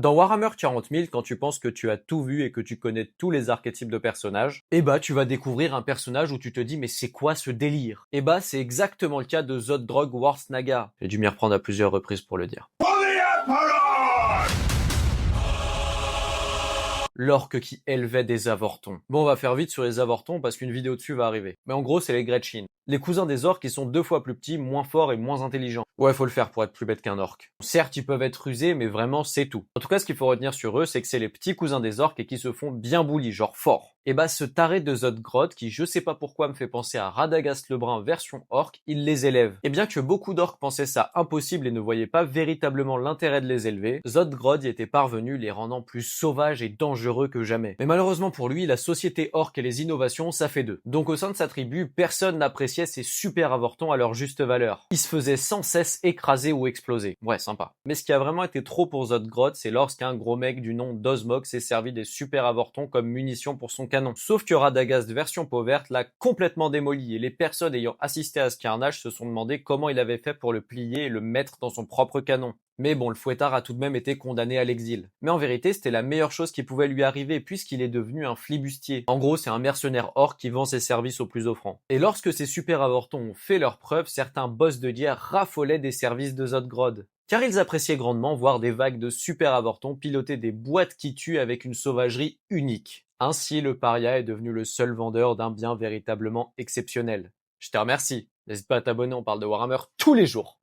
Dans Warhammer 40 000, quand tu penses que tu as tout vu et que tu connais tous les archétypes de personnages, tu vas découvrir un personnage où tu te dis mais c'est quoi ce délire? C'est exactement le cas de Zod-Drog Warsnaga. J'ai dû m'y reprendre à plusieurs reprises pour le dire. L'orque qui élevait des avortons. Bon, on va faire vite sur les avortons parce qu'une vidéo dessus va arriver. Mais en gros, c'est les Gretchin. Les cousins des orques qui sont 2 fois plus petits, moins forts et moins intelligents. Ouais, faut le faire pour être plus bête qu'un orc. Certes, ils peuvent être rusés, mais vraiment, c'est tout. En tout cas, ce qu'il faut retenir sur eux, c'est que c'est les petits cousins des orques et qui se font bien bully, genre fort. Ce taré de Zodgrod, qui je sais pas pourquoi me fait penser à Radagast le Brun version orc, il les élève. Et bien que beaucoup d'orques pensaient ça impossible et ne voyaient pas véritablement l'intérêt de les élever, Zodgrod y était parvenu, les rendant plus sauvages et dangereux que jamais. Mais malheureusement pour lui, la société orque et les innovations, ça fait deux. Donc au sein de sa tribu, personne n'appréciait ces super avortons à leur juste valeur. Ils se faisaient sans cesse écraser ou exploser. Ouais, sympa. Mais ce qui a vraiment été trop pour Zodgrod, c'est lorsqu'un gros mec du nom d'Osmog s'est servi des super avortons comme munitions pour son canon. Sauf que Radagast version peau verte l'a complètement démoli et les personnes ayant assisté à ce carnage se sont demandé comment il avait fait pour le plier et le mettre dans son propre canon. Mais bon, le fouettard a tout de même été condamné à l'exil. Mais en vérité, c'était la meilleure chose qui pouvait lui arriver puisqu'il est devenu un flibustier. En gros, c'est un mercenaire orc qui vend ses services aux plus offrants. Et lorsque ces super avortons ont fait leurs preuves, certains boss de guerre raffolaient des services de Zodgrod. Car ils appréciaient grandement voir des vagues de super avortons piloter des boîtes qui tuent avec une sauvagerie unique. Ainsi, le paria est devenu le seul vendeur d'un bien véritablement exceptionnel. Je te remercie. N'hésite pas à t'abonner, on parle de Warhammer tous les jours.